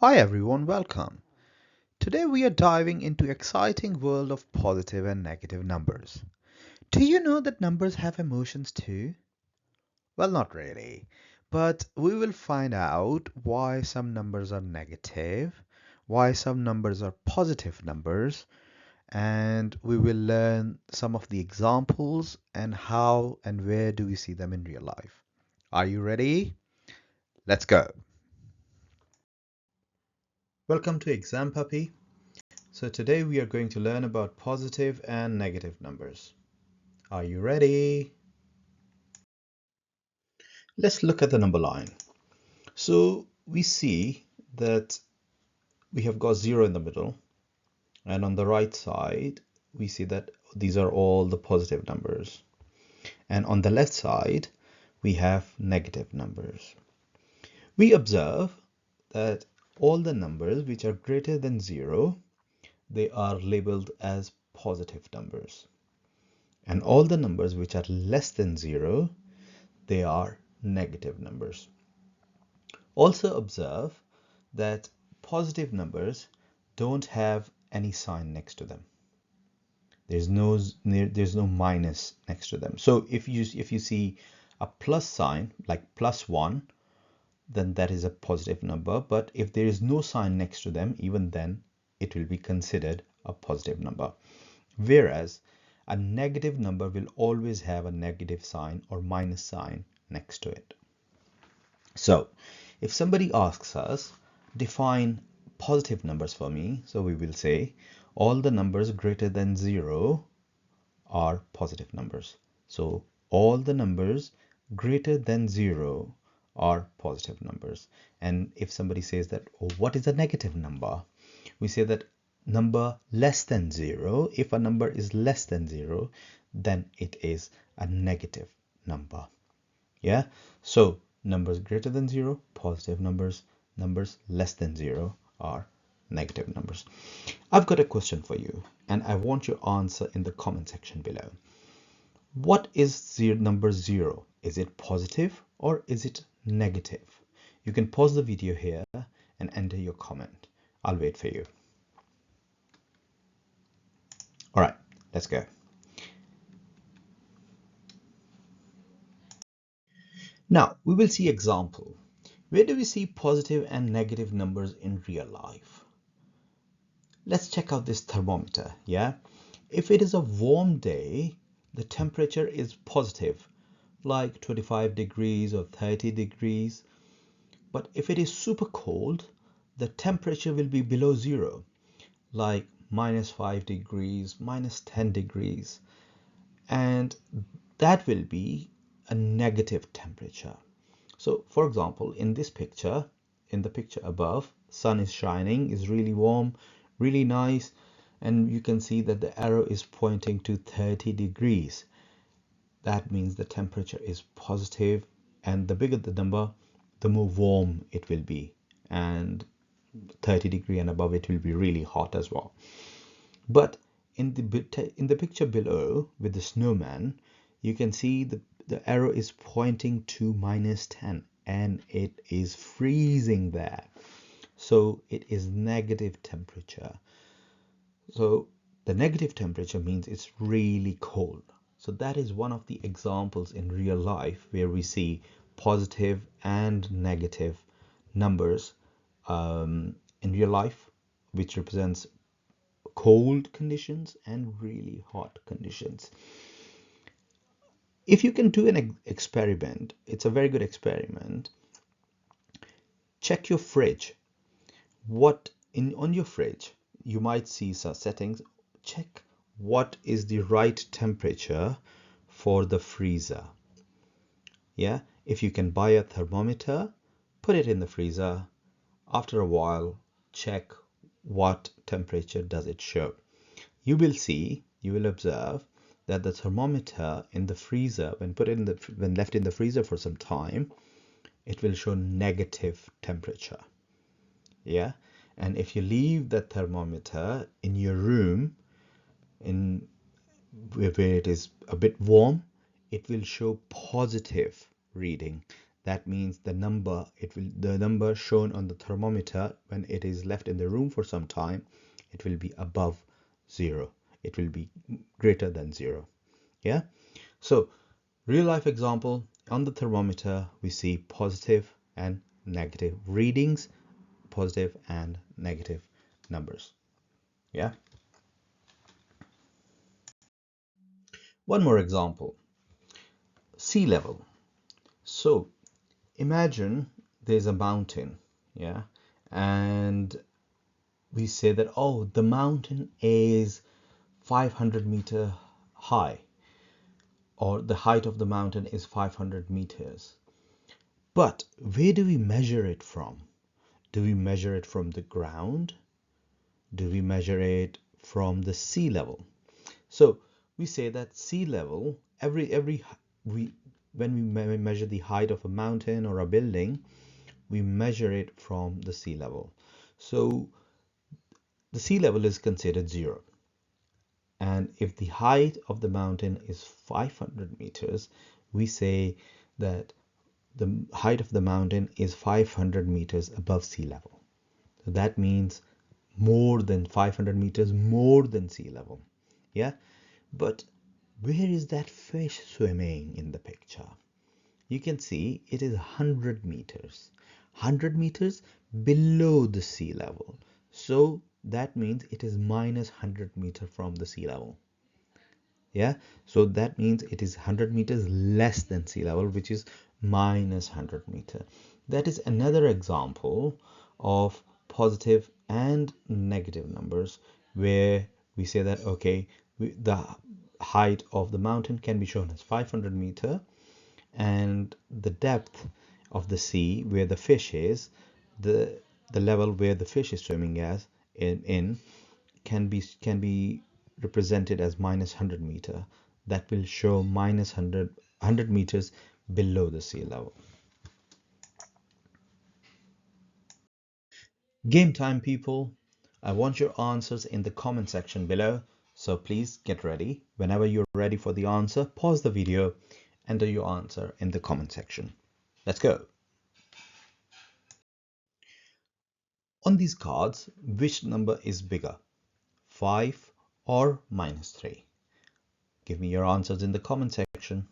Hi everyone, welcome. Today we are diving into exciting world of positive and negative numbers. Do you know that numbers have emotions too? Well, not really, but we will find out why some numbers are negative, why some numbers are positive numbers, and we will learn some of the examples and how and where do we see them in real life. Are you ready? Let's go. Welcome to Exam Puppy. So today we are going to learn about positive and negative numbers. Are you ready? Let's look at the number line. So we see that we have got 0 in the middle, and on the right side we see that these are all the positive numbers, and on the left side we have negative numbers. We observe that all the numbers which are greater than 0, they are labeled as positive numbers, and all the numbers which are less than 0, they are negative numbers. Also observe that positive numbers don't have any sign next to them. There's no minus next to them. So if you see a plus sign like +1, then that is a positive number. But if there is no sign next to them, even then it will be considered a positive number. Whereas a negative number will always have a negative sign or minus sign next to it. So if somebody asks us, define positive numbers for me, so we will say all the numbers greater than 0 are positive numbers. So all the numbers greater than 0 are positive numbers. And if somebody says that, oh, what is a negative number? We say that number less than 0, if a number is less than 0, then it is a negative number. Yeah, so numbers greater than 0, positive numbers. Numbers less than 0 are negative numbers. I've got a question for you, and I want your answer in the comment section below. What is number 0? Is it positive or is it negative? You can pause the video here and enter your comment. I'll wait for you. All right, let's go. Now we will see example. Where do we see positive and negative numbers in real life? Let's check out this thermometer. Yeah, if it is a warm day, the temperature is positive, like 25 degrees or 30 degrees. But if it is super cold, the temperature will be below 0, like -5 degrees, -10 degrees, and that will be a negative temperature. So for example, in this picture, in the picture above, sun is shining, is really warm, really nice, and you can see that the arrow is pointing to 30 degrees. That means the temperature is positive, and the bigger the number, the more warm it will be, and 30 degree and above, it will be really hot as well. But in the picture below with the snowman, you can see the arrow is pointing to -10, and it is freezing there. So it is negative temperature. So the negative temperature means it's really cold. So that is one of the examples in real life where we see positive and negative numbers in real life, which represents cold conditions and really hot conditions. If you can do an experiment, it's a very good experiment. Check your fridge. On your fridge, you might see some settings. Check what is the right temperature for the freezer. Yeah, if you can buy a thermometer, put it in the freezer. After a while, check what temperature does it show. You will observe that the thermometer in the freezer, when left in the freezer for some time, it will show negative temperature. Yeah, and if you leave the thermometer in your room, in where it is a bit warm, it will show positive reading. that means the number shown on the thermometer when it is left in the room for some time, it will be above 0. It will be greater than 0. Yeah. So real life example, on the thermometer we see positive and negative readings, positive and negative numbers. Yeah. One more example, sea level. So imagine there's a mountain, yeah, and we say that, oh, the mountain is 500-meter high, or the height of the mountain is 500 meters. But where do we measure it from? Do we measure it from the ground? Do we measure it from the sea level? So we say that sea level, when we measure the height of a mountain or a building, we measure it from the sea level. So the sea level is considered 0. And if the height of the mountain is 500 meters, we say that the height of the mountain is 500 meters above sea level. So that means more than 500 meters, more than sea level. Yeah. But where is that fish swimming in the picture? You can see it is 100 meters. 100 meters below the sea level. So that means it is minus 100 meters from the sea level. Yeah, so that means it is 100 meters less than sea level, which is minus 100 meter. That is another example of positive and negative numbers where we say that, okay, the height of the mountain can be shown as 500 meter, and the depth of the sea where the fish is, the level where the fish is swimming as in can be represented as minus 100 meter. That will show minus 100 meters below the sea level. Game time, people. I want your answers in the comment section below, so please get ready. Whenever you're ready for the answer, pause the video, enter your answer in the comment section. Let's go. On these cards, which number is bigger, 5 or minus 3? Give me your answers in the comment section.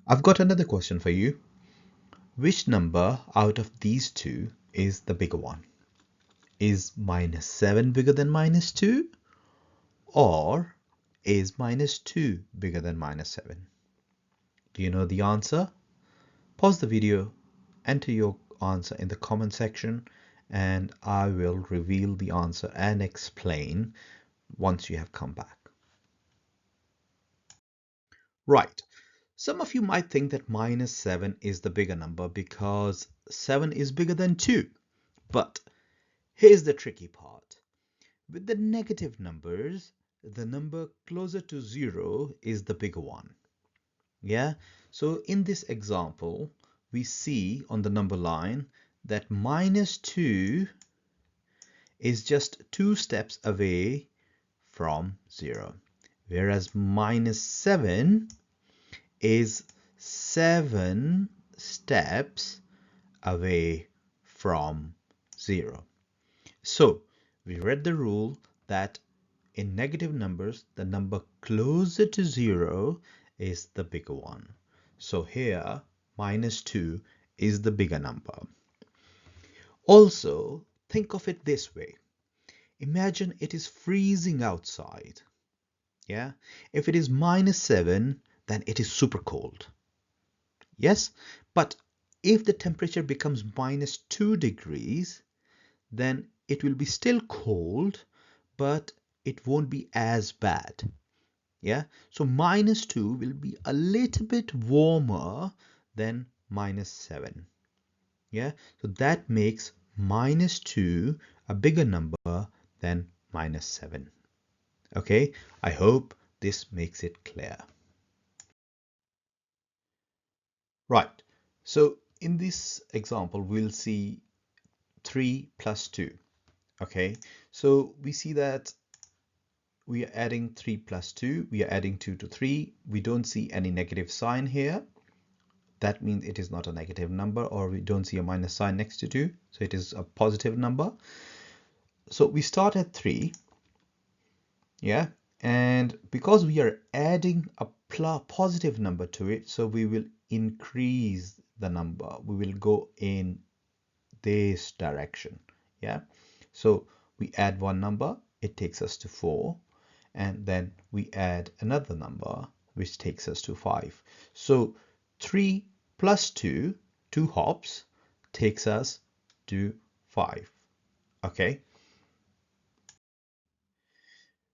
I've got another question for you. Which number out of these two is the bigger one? Is minus 7 bigger than minus 2? Or is minus 2 bigger than minus 7? Do you know the answer? Pause the video, enter your answer in the comment section, and I will reveal the answer and explain once you have come back. Right. Some of you might think that minus 7 is the bigger number because 7 is bigger than 2. But here's the tricky part. With the negative numbers, the number closer to 0 is the bigger one. Yeah. So in this example, we see on the number line that minus 2 is just 2 steps away from 0, whereas minus 7 is 7 steps away from 0. So we read the rule that in negative numbers, the number closer to 0 is the bigger one. So here, minus 2 is the bigger number. Also, think of it this way. Imagine it is freezing outside. Yeah, if it is minus 7, then it is super cold. Yes, but if the temperature becomes minus 2 degrees, then it will be still cold, but it won't be as bad. Yeah, so minus 2 will be a little bit warmer than minus 7. Yeah, so that makes minus 2 a bigger number than minus 7. Okay, I hope this makes it clear. Right, so in this example, we'll see 3 plus 2. Okay, so we see that we are adding 3 plus 2. We are adding 2 to 3. We don't see any negative sign here. That means it is not a negative number, or we don't see a minus sign next to 2. So it is a positive number. So we start at 3. Yeah. And because we are adding a positive number to it, so we will increase the number. We will go in this direction. Yeah. So we add one number, it takes us to 4. And then we add another number, which takes us to 5. So 3 plus 2, 2 hops, takes us to 5. Okay.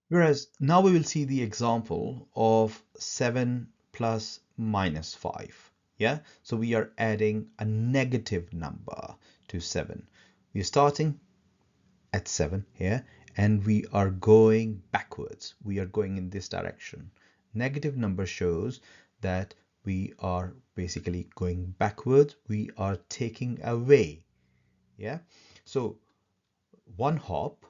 Whereas now we will see the example of 7 plus minus 5. Yeah, so we are adding a negative number to 7. We are starting at 7 here, and we are going backwards. We are going in this direction. Negative number shows that we are basically going backwards. We are taking away. Yeah, so one hop,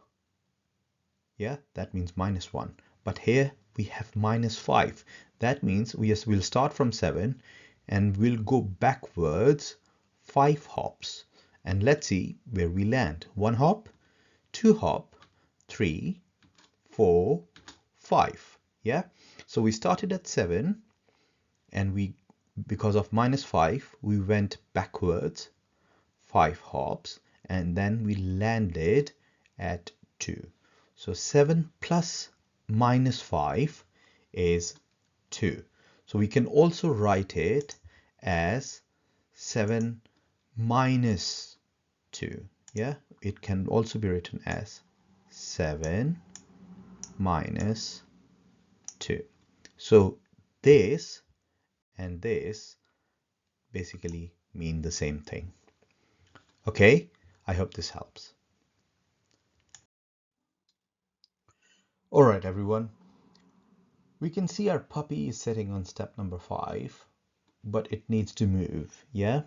yeah, that means minus 1. But here we have minus 5. That means we'll start from 7 and we'll go backwards 5 hops. And let's see where we land. 1 hop, 2 hop, 3, 4, 5. Yeah, so we started at 7 and because of minus 5, we went backwards 5 hops, and then we landed at 2. So 7 plus minus 5 is 2. So we can also write it as 7 minus 2. Yeah, it can also be written as 7 minus 2. So this and this basically mean the same thing. Okay, I hope this helps. All right, everyone. We can see our puppy is sitting on step number 5, but it needs to move, yeah?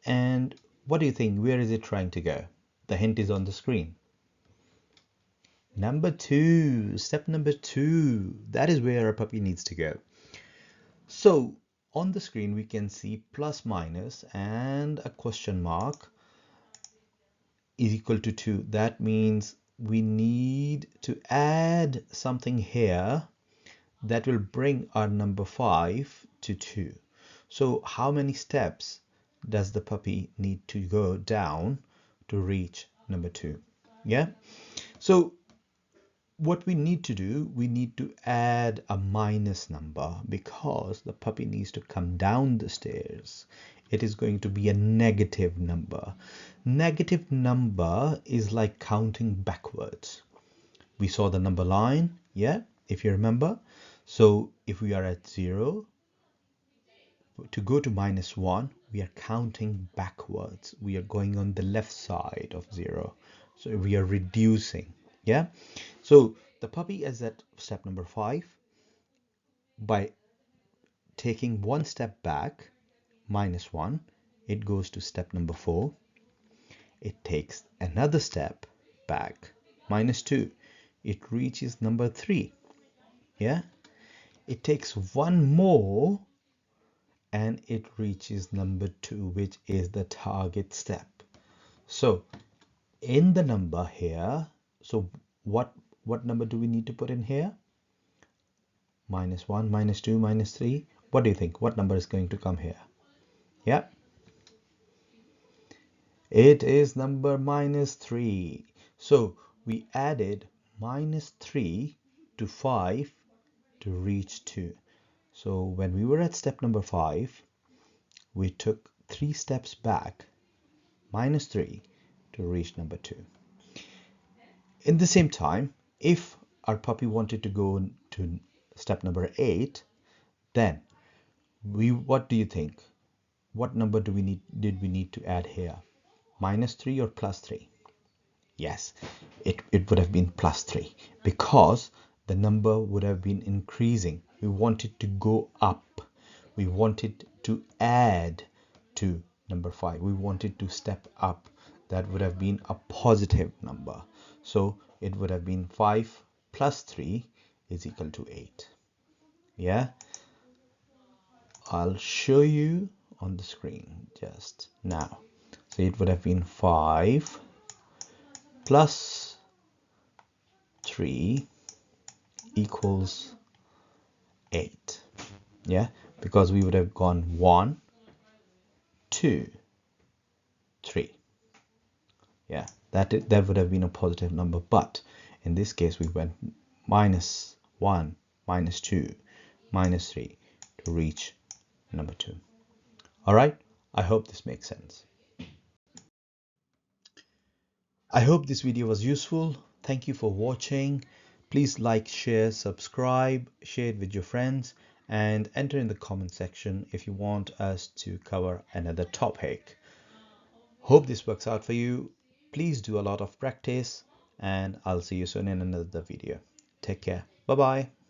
And what do you think? Where is it trying to go? The hint is on the screen. Number 2, step number 2, that is where our puppy needs to go. So on the screen, we can see plus minus and a question mark is equal to 2. That means we need to add something here that will bring our number 5 to 2. So how many steps does the puppy need to go down to reach number 2? Yeah, so what we need to do, we need to add a minus number because the puppy needs to come down the stairs. It is going to be a negative number. Negative number is like counting backwards. We saw the number line, yeah, if you remember. So if we are at 0, to go to minus 1, we are counting backwards. We are going on the left side of 0. So we are reducing. Yeah. So the puppy is at step number 5. By taking one step back, minus 1, it goes to step number 4. It takes another step back, minus 2. It reaches number 3. Yeah. It takes one more and it reaches number 2, which is the target step. So in the number here, so what number do we need to put in here? Minus 1, minus 2, minus 3. What do you think? What number is going to come here? Yeah, it is number minus 3. So we added minus 3 to 5 to reach 2. So when we were at step number 5, we took 3 steps back, minus 3, to reach number 2. In the same time, if our puppy wanted to go to step number 8, then what do you think? What number did we need to add here? Minus 3 or plus 3? Yes, it would have been plus 3 because the number would have been increasing. We wanted to go up. We wanted to add to number 5. We wanted to step up. That would have been a positive number. So it would have been 5 plus 3 is equal to 8. Yeah, I'll show you on the screen just now. So it would have been 5 plus 3 equals 8. Yeah, because we would have gone 1, 2, 3. Yeah, that would have been a positive number, but in this case we went minus 1, minus 2, minus 3 to reach number 2. All right, I hope this makes sense. I hope this video was useful. Thank you for watching. Please like, share, subscribe, share it with your friends, and enter in the comment section if you want us to cover another topic. Hope this works out for you. Please do a lot of practice, and I'll see you soon in another video. Take care. Bye bye.